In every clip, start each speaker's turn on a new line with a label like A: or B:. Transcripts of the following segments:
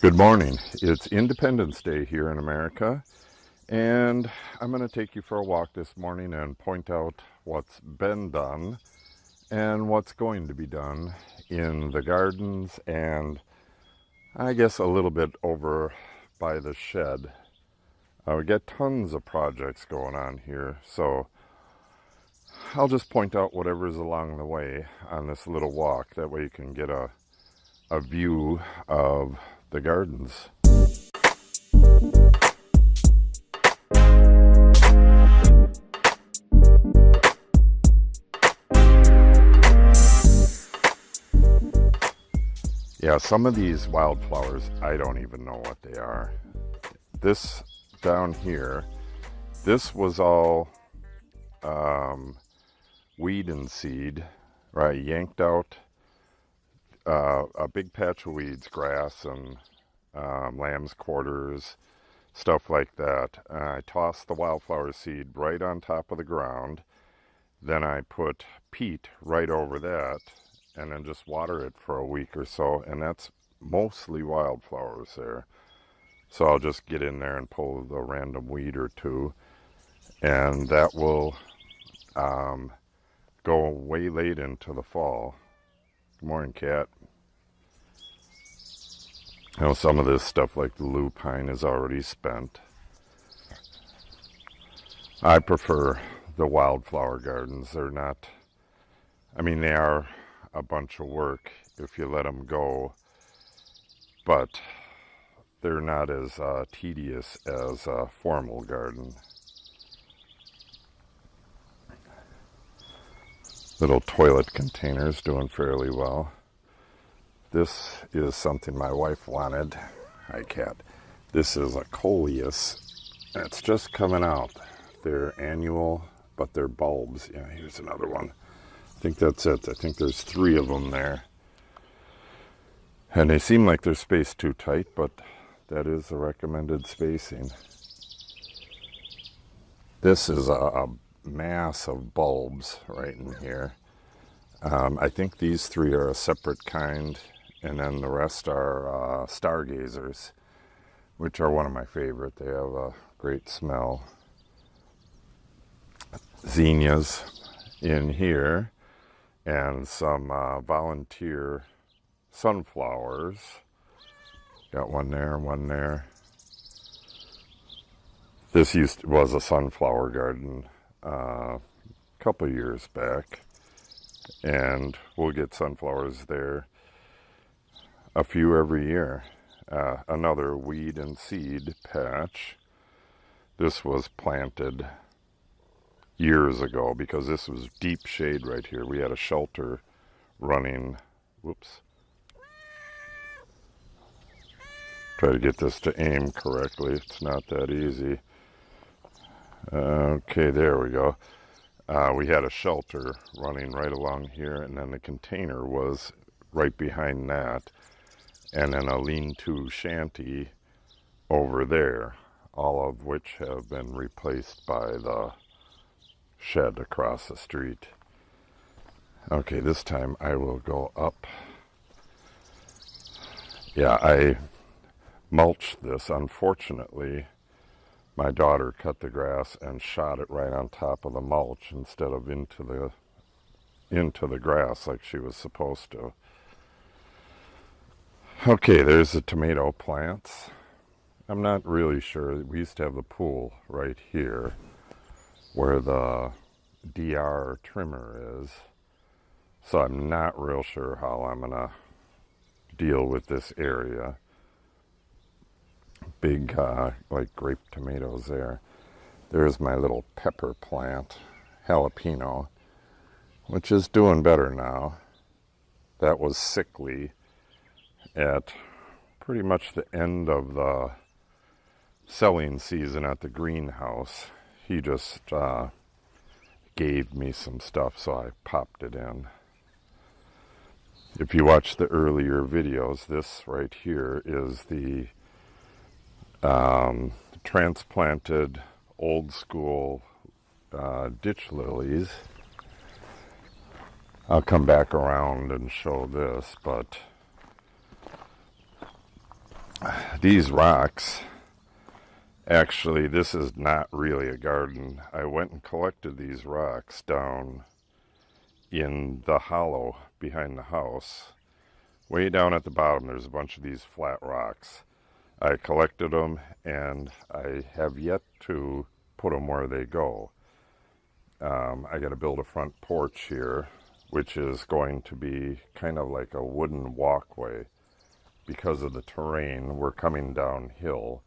A: Good morning. It's Independence Day here in America, and I'm going to take you for a walk this morning and point out what's been done and what's going to be done in the gardens and I guess a little bit over by the shed. We get tons of projects going on here, so I'll just point out whatever's along the way on this little walk. That way you can get a view of the gardens. Yeah, some of these wildflowers, I don't even know what they are. This down here, this was all weed and seed, right? Yanked out a big patch of weeds, grass and lamb's quarters, stuff like that. I tossed the wildflower seed right on top of the ground. Then I put peat right over that and then just water it for a week or so, and that's mostly wildflowers there. So I'll just get in there and pull the random weed or two, and that will go way late into the fall. Good morning, Cat. You know, some of this stuff like the lupine is already spent. I prefer the wildflower gardens. They're not, I mean, they are a bunch of work if you let them go, but they're not as tedious as a formal garden. Little toilet containers doing fairly well. This is something my wife wanted. Hi, Cat. This is a coleus. It's just coming out. They're annual, but they're bulbs. Yeah, here's another one. I think that's it. I think there's 3 of them there. And they seem like they're spaced too tight, but that is the recommended spacing. This is a mass of bulbs right in here. I think these 3 are a separate kind, and then the rest are stargazers, which are one of my favorite. They have a great smell. Zinnias in here, and some volunteer sunflowers. Got one there, one there. This was a sunflower garden a couple years back, and we'll get sunflowers there a few every year. Another weed and seed patch. This was planted years ago because this was deep shade right here. We had a shelter running. Whoops. Try to get this to aim correctly. It's not that easy. Okay, there we go. We had a shelter running right along here, and then the container was right behind that, and then a lean-to shanty over there, all of which have been replaced by the shed across the street. Okay, this time I will go up. Yeah, I mulched this. Unfortunately, my daughter cut the grass and shot it right on top of the mulch instead of into the grass like she was supposed to. Okay, there's the tomato plants. I'm not really sure. We used to have the pool right here where the DR trimmer is. So I'm not real sure how I'm gonna deal with this area. Big like grape tomatoes there. There's my little pepper plant, jalapeno, which is doing better now. That was sickly at pretty much the end of the selling season at the greenhouse. He just gave me some stuff, so I popped it in. If you watch the earlier videos, this right here is the transplanted old school ditch lilies. I'll come back around and show this, but These rocks, actually, this is not really a garden. I went and collected these rocks down in the hollow behind the house. Way down at the bottom, there's a bunch of these flat rocks. I collected them, and I have yet to put them where they go. I got to build a front porch here, which is going to be kind of like a wooden walkway. Because of the terrain, we're coming downhill.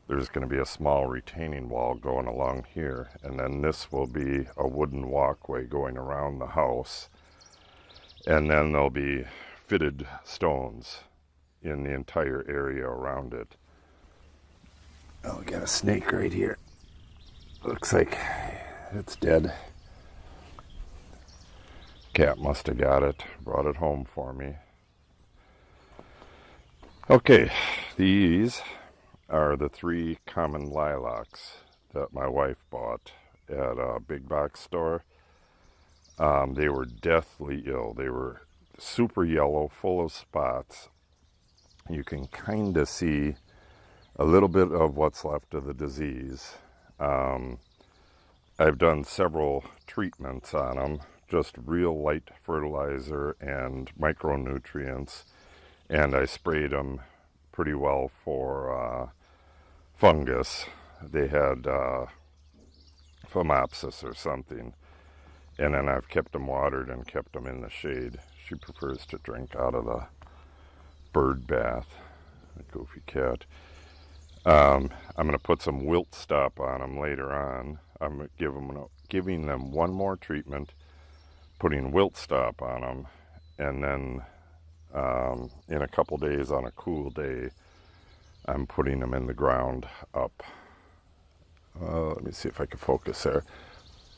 A: There's going to be a small retaining wall going along here, and then this will be a wooden walkway going around the house, and then there'll be fitted stones in the entire area around it. Oh, we got a snake right here. Looks like it's dead. Cat must have got it, brought it home for me. Okay, these are the 3 common lilacs that my wife bought at a big box store. They were deathly ill. They were super yellow, full of spots. You can kind of see a little bit of what's left of the disease. I've done several treatments on them, just real light fertilizer and micronutrients, and I sprayed them pretty well for fungus. They had phomopsis or something, and then I've kept them watered and kept them in the shade. She prefers to drink out of the bird bath, a goofy cat. I'm going to put some wilt stop on them later on. I'm giving them one more treatment, putting wilt stop on them, and then in a couple days on a cool day, I'm putting them in the ground up. Let me see if I can focus there.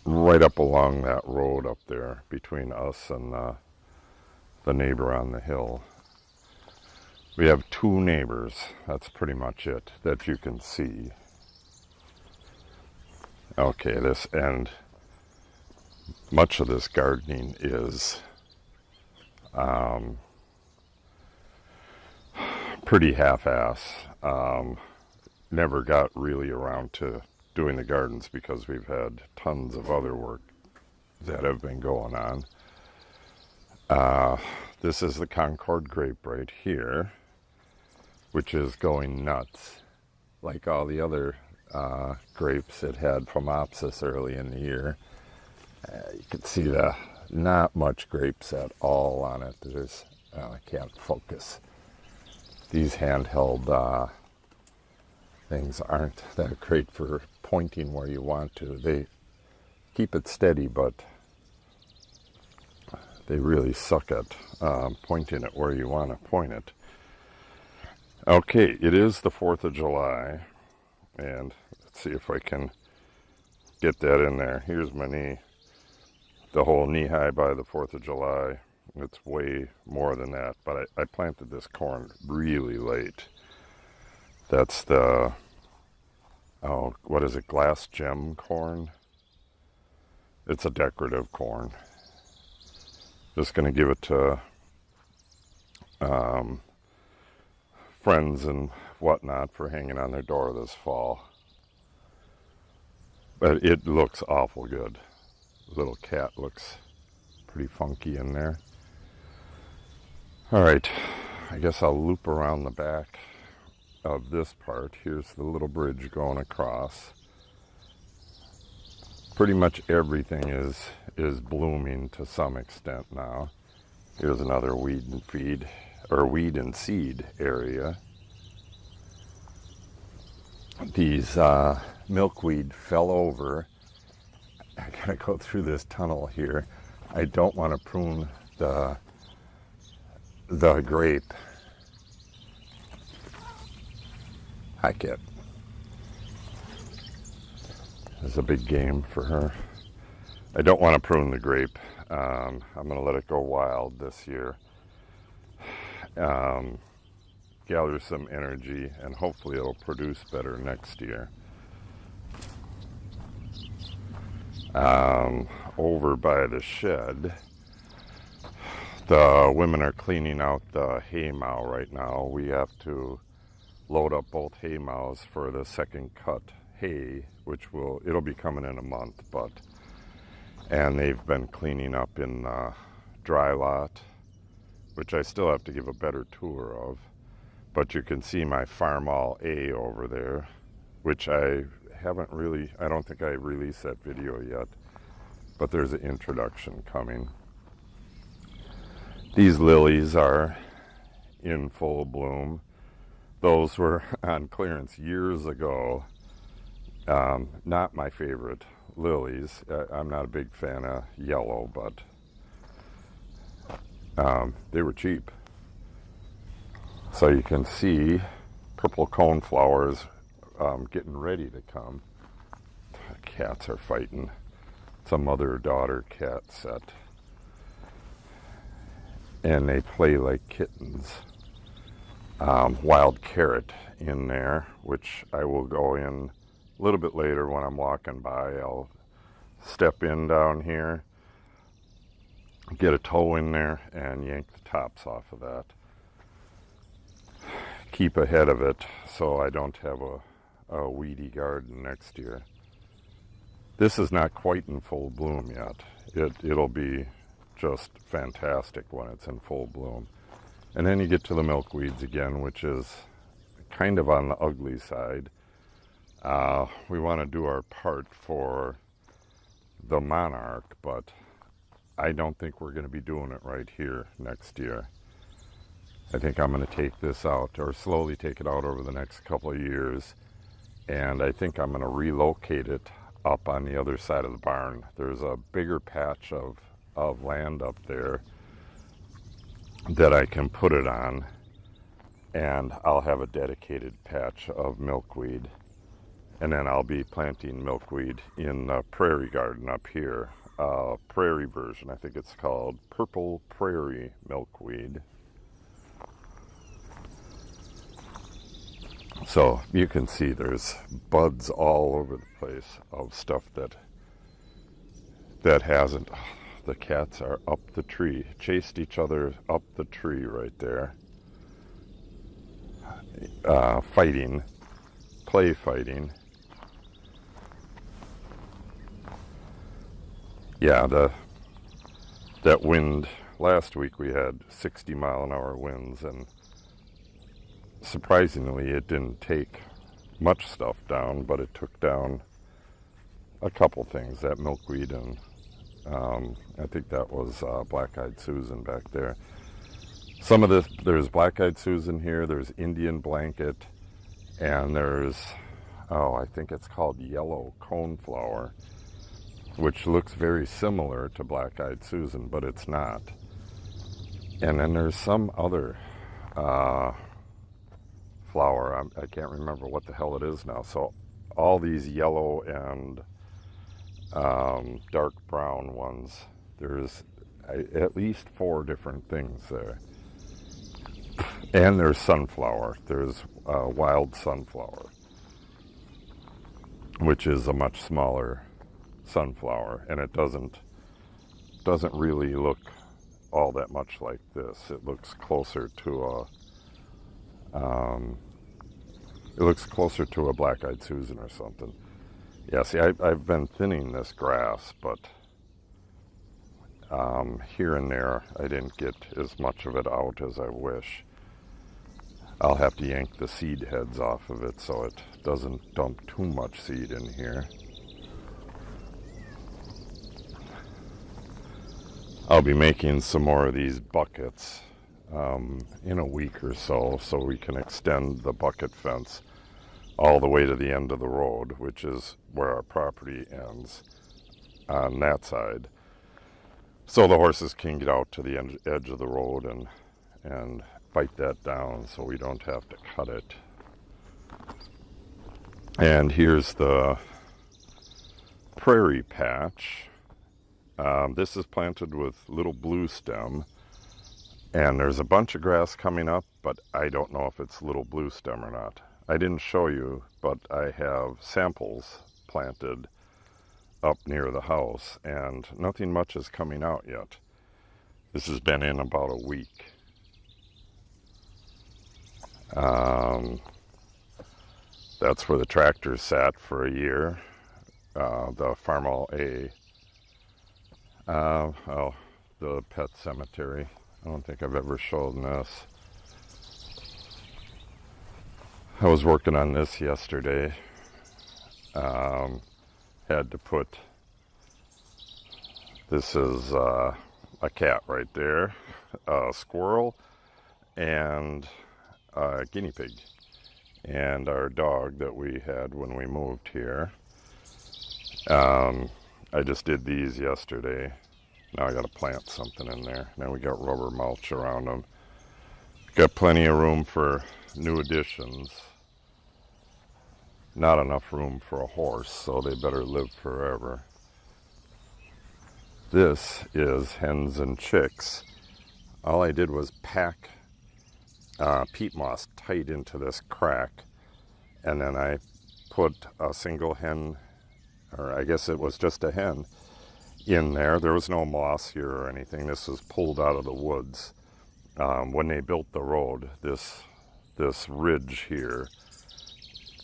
A: Right up along that road up there between us and the neighbor on the hill. We have 2 neighbors. That's pretty much it that you can see. Okay, and much of this gardening is pretty half-ass. Never got really around to doing the gardens because we've had tons of other work that have been going on. This is the Concord grape right here, which is going nuts. Like all the other grapes, it had phomopsis early in the year. You can see not much grapes at all on it. I can't focus. These handheld things aren't that great for pointing where you want to. They keep it steady, but they really suck at pointing it where you want to point it. Okay, it is the 4th of July, and let's see if I can get that in there. Here's my knee. The whole knee high by the 4th of July. It's way more than that, but I planted this corn really late. That's the, what is it, glass gem corn? It's a decorative corn. Just going to give it to friends and whatnot for hanging on their door this fall. But it looks awful good. The little cat looks pretty funky in there. Alright, I guess I'll loop around the back of this part. Here's the little bridge going across. Pretty much everything is blooming to some extent now. Here's another weed and seed area. These milkweed fell over. I gotta go through this tunnel here. I don't want to prune the grape. Hi, kid. It's a big game for her. I don't want to prune the grape. I'm going to let it go wild this year. Gather some energy, and hopefully it'll produce better next year. Over by the shed, the women are cleaning out the hay mow right now. We have to load up both hay mows for the second cut hay, which it'll be coming in a month, and they've been cleaning up in the dry lot, which I still have to give a better tour of. But you can see my Farm All A over there, which I don't think I released that video yet, but there's an introduction coming. These lilies are in full bloom. Those were on clearance years ago. Not my favorite lilies. I'm not a big fan of yellow, but they were cheap. So you can see purple cone flowers getting ready to come. Cats are fighting. It's a mother-daughter cat set. And they play like kittens. Wild carrot in there, which I will go in a little bit later when I'm walking by. I'll step in down here, get a toe in there, and yank the tops off of that. Keep ahead of it so I don't have a weedy garden next year. This is not quite in full bloom yet. It'll be just fantastic when it's in full bloom. And then you get to the milkweeds again, which is kind of on the ugly side. We want to do our part for the monarch, but I don't think we're going to be doing it right here next year. I think I'm going to take this out, or slowly take it out over the next couple of years, and I think I'm going to relocate it up on the other side of the barn. There's a bigger patch of land up there that I can put it on, and I'll have a dedicated patch of milkweed, and then I'll be planting milkweed in the prairie garden up here, prairie version. I think it's called purple prairie milkweed. So you can see there's buds all over the place of stuff that hasn't. The cats are up the tree, chased each other up the tree right there. Fighting, play fighting. Yeah, that wind, last week we had 60-mile-an-hour winds, and surprisingly it didn't take much stuff down, but it took down a couple things, that milkweed, and I think that was black-eyed Susan back there. Some of this, there's black-eyed Susan here, there's Indian blanket, and there's, I think it's called yellow coneflower, which looks very similar to black-eyed Susan, but it's not. And then there's some other flower, I can't remember what the hell it is now. So all these yellow and dark brown ones, there's at least 4 different things there. And there's sunflower. There's wild sunflower, which is a much smaller sunflower, and it doesn't really look all that much like this. It looks closer to a black-eyed Susan or something. Yeah, see, I've been thinning this grass, but here and there I didn't get as much of it out as I wish. I'll have to yank the seed heads off of it so it doesn't dump too much seed in here. I'll be making some more of these buckets in a week or so we can extend the bucket fence all the way to the end of the road, which is where our property ends on that side. So the horses can get out to the edge of the road and bite that down so we don't have to cut it. And here's the prairie patch. This is planted with little blue stem, and there's a bunch of grass coming up, but I don't know if it's little blue stem or not. I didn't show you, but I have samples planted up near the house, and nothing much is coming out yet. This has been in about a week. That's where the tractor sat for a year. The Farmall A, the pet cemetery. I don't think I've ever shown this. I was working on this yesterday. Had to put, this is a cat right there, a squirrel, and a guinea pig, and our dog that we had when we moved here. I just did these yesterday. Now I got to plant something in there. Now we got rubber mulch around them. Got plenty of room for new additions. Not enough room for a horse, so they better live forever. This is hens and chicks. All I did was pack peat moss tight into this crack, and then I put a single hen, or I guess it was just a hen, in there. There was no moss here or anything. This was pulled out of the woods. When they built the road, this ridge here,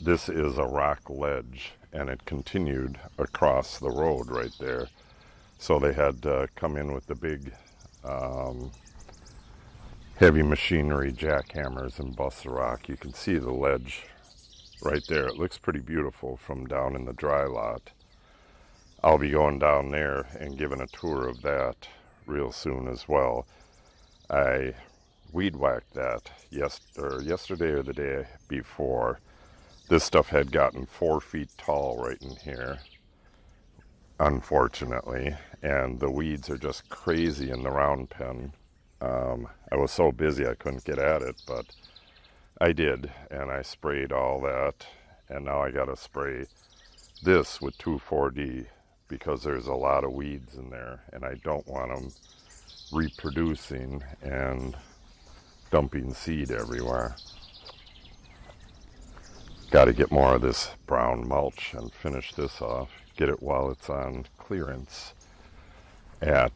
A: this is a rock ledge, and it continued across the road right there. So they had to come in with the big heavy machinery jackhammers and bust the rock. You can see the ledge right there. It looks pretty beautiful from down in the dry lot. I'll be going down there and giving a tour of that real soon as well. I weed whacked that yesterday or the day before. This stuff had gotten 4 feet tall right in here, unfortunately, and the weeds are just crazy in the round pen. I was so busy I couldn't get at it, but I did, and I sprayed all that, and now I gotta spray this with 2,4-D because there's a lot of weeds in there, and I don't want them reproducing and dumping seed everywhere. Got to get more of this brown mulch and finish this off. Get it while it's on clearance at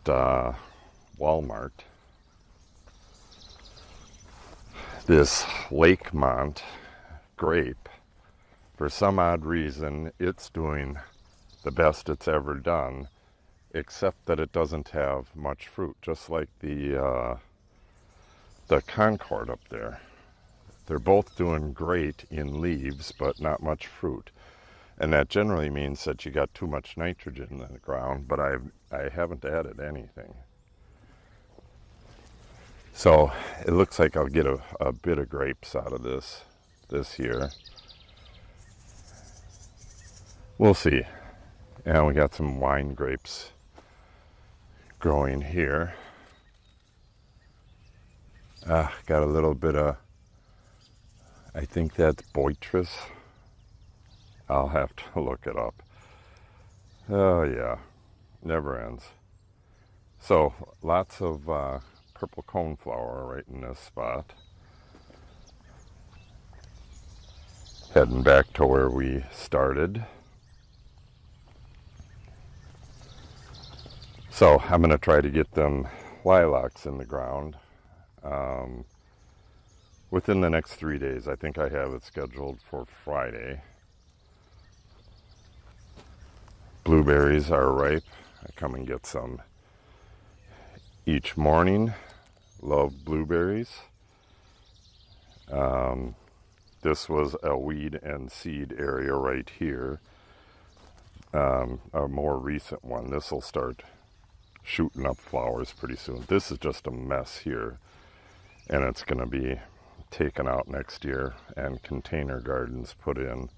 A: Walmart. This Lakemont grape, for some odd reason, it's doing the best it's ever done, except that it doesn't have much fruit, just like the Concord up there. They're both doing great in leaves, but not much fruit. And that generally means that you got too much nitrogen in the ground, but I haven't added anything. So it looks like I'll get a bit of grapes out of this year. We'll see. And we got some wine grapes growing here. Got a little bit of, I think that's Boitrus. I'll have to look it up. Oh yeah, never ends. So lots of purple coneflower right in this spot. Heading back to where we started. So I'm going to try to get them lilacs in the ground within the next 3 days. I think I have it scheduled for Friday. Blueberries are ripe. I come and get some each morning. Love blueberries. This was a weed and seed area right here. A more recent one. This will start shooting up flowers pretty soon. This is just a mess here, and it's going to be taken out next year and container gardens put in.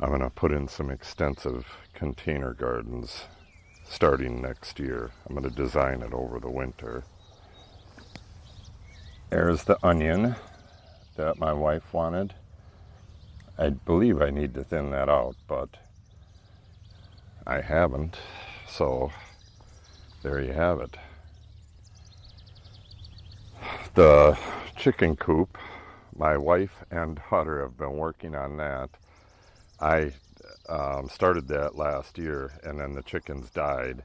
A: I'm going to put in some extensive container gardens starting next year. I'm going to design it over the winter. There's the onion that my wife wanted. I believe I need to thin that out, but I haven't. So there you have it. The chicken coop, my wife and daughter have been working on that. I started that last year, and then the chickens died,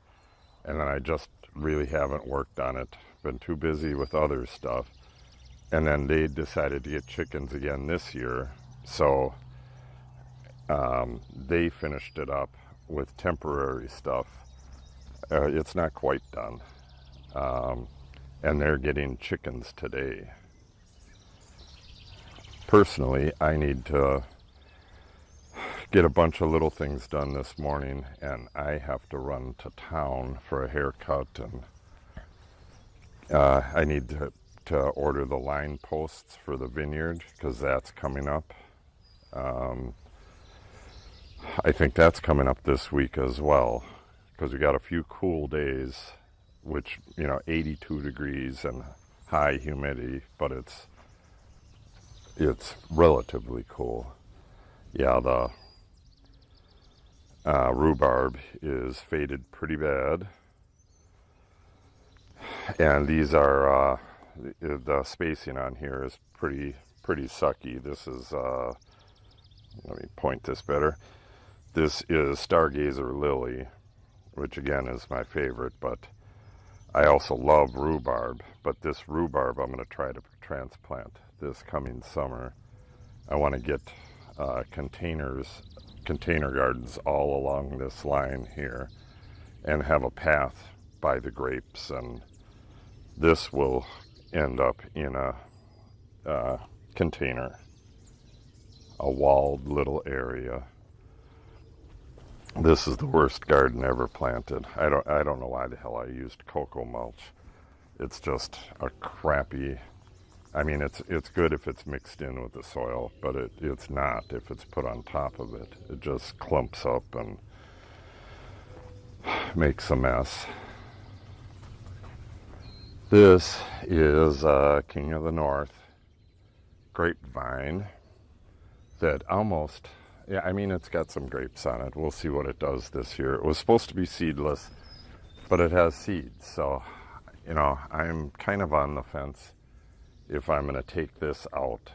A: and then I just really haven't worked on it. Been too busy with other stuff. And then they decided to get chickens again this year, so They finished it up with temporary stuff. It's not quite done. And they're getting chickens today. Personally, I need to get a bunch of little things done this morning, and I have to run to town for a haircut, and I need to order the line posts for the vineyard because that's coming up. I think that's coming up this week as well, because we got a few cool days, which, 82 degrees and high humidity, but it's relatively cool. Yeah, the rhubarb is faded pretty bad, and these are the spacing on here is pretty sucky. This is let me point this better. This is Stargazer Lily, which again is my favorite, but I also love rhubarb. But this rhubarb I'm going to try to transplant this coming summer. I want to get container gardens all along this line here and have a path by the grapes, and this will end up in a container, a walled little area. This is the worst garden ever planted. I don't know why the hell I used cocoa mulch. It's just a crappy. I mean, it's good if it's mixed in with the soil, but it's not if it's put on top of it. It just clumps up and makes a mess. This is King of the North grapevine that almost, yeah, I mean, it's got some grapes on it. We'll see what it does this year. It was supposed to be seedless, but it has seeds. So, I'm kind of on the fence if I'm going to take this out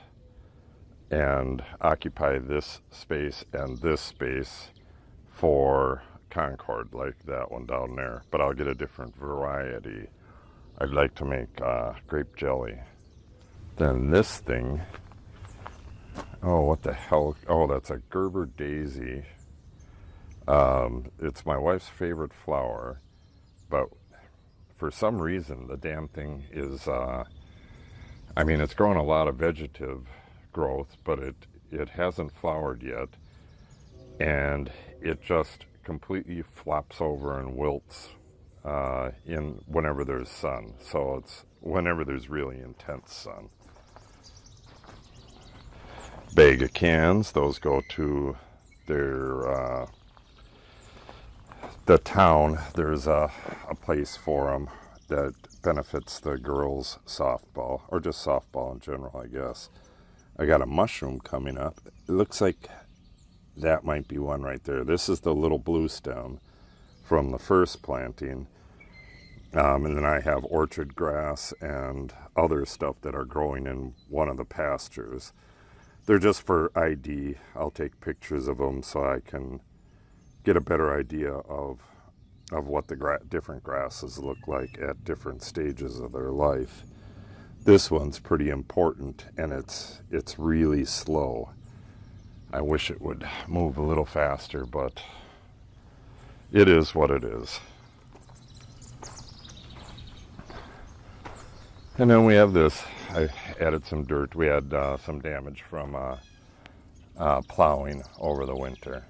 A: and occupy this space and this space for Concord, like that one down there. But I'll get a different variety. I'd like to make grape jelly. Then this thing, oh, what the hell? Oh, that's a Gerber daisy. It's my wife's favorite flower, but for some reason the damn thing is, it's growing a lot of vegetative growth, but it hasn't flowered yet, and it just completely flops over and wilts in whenever there's sun. So it's whenever there's really intense sun. Bag of cans, those go to their the town. There's a place for them that benefits the girls softball, or just softball in general, I guess. I got a mushroom coming up. It looks like that might be one right there. This is the little blue stem from the first planting. And then I have orchard grass and other stuff that are growing in one of the pastures. They're just for ID. I'll take pictures of them so I can get a better idea of what the different grasses look like at different stages of their life. This one's pretty important, and it's really slow. I wish it would move a little faster, but it is what it is. And then we have this. I added some dirt. We had some damage from plowing over the winter.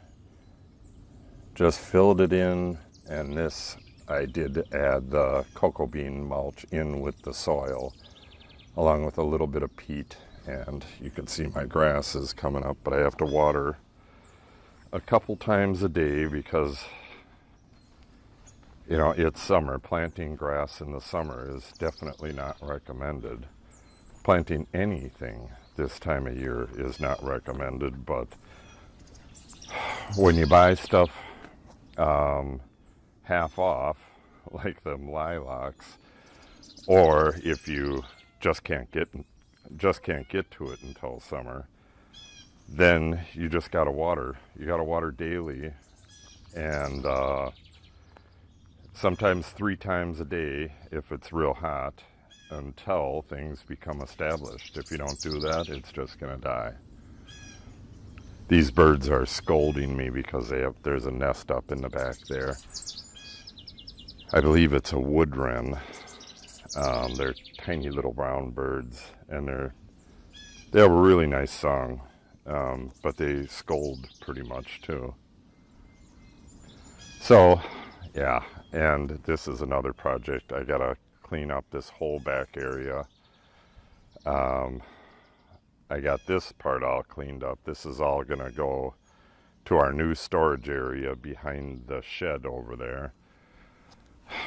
A: Just filled it in, and this I did add the cocoa bean mulch in with the soil, along with a little bit of peat. And you can see my grass is coming up, but I have to water a couple times a day because it's summer. Planting grass in the summer is definitely not recommended. Planting anything this time of year is not recommended, but when you buy stuff half off, like them lilacs, or if you just can't get to it until summer, then you just gotta water. You gotta water daily, and sometimes 3 times a day if it's real hot, until things become established. If you don't do that, it's just gonna die. These birds are scolding me because there's a nest up in the back there. I believe it's a wood wren. They're tiny little brown birds, and they have a really nice song, but they scold pretty much too. So, yeah, and this is another project. I gotta clean up this whole back area. I got this part all cleaned up. This is all gonna go to our new storage area behind the shed over there.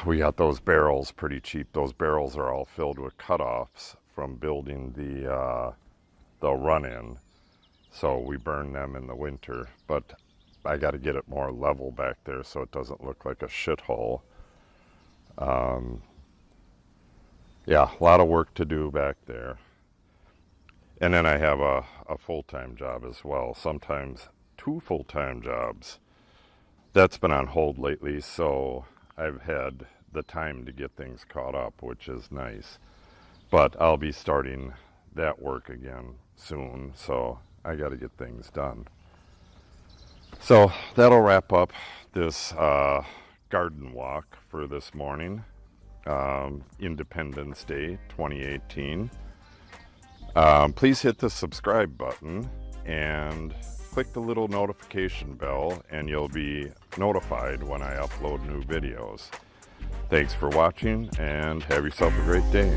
A: We got those barrels pretty cheap. Those barrels are all filled with cutoffs from building the run-in. So we burn them in the winter, but I got to get it more level back there so it doesn't look like a shithole. Yeah, a lot of work to do back there. And then I have a full-time job as well, sometimes 2 full-time jobs. That's been on hold lately, so I've had the time to get things caught up, which is nice. But I'll be starting that work again soon, so I got to get things done. So that'll wrap up this garden walk for this morning, Independence Day 2018. Please hit the subscribe button and click the little notification bell, and you'll be notified when I upload new videos. Thanks for watching, and have yourself a great day.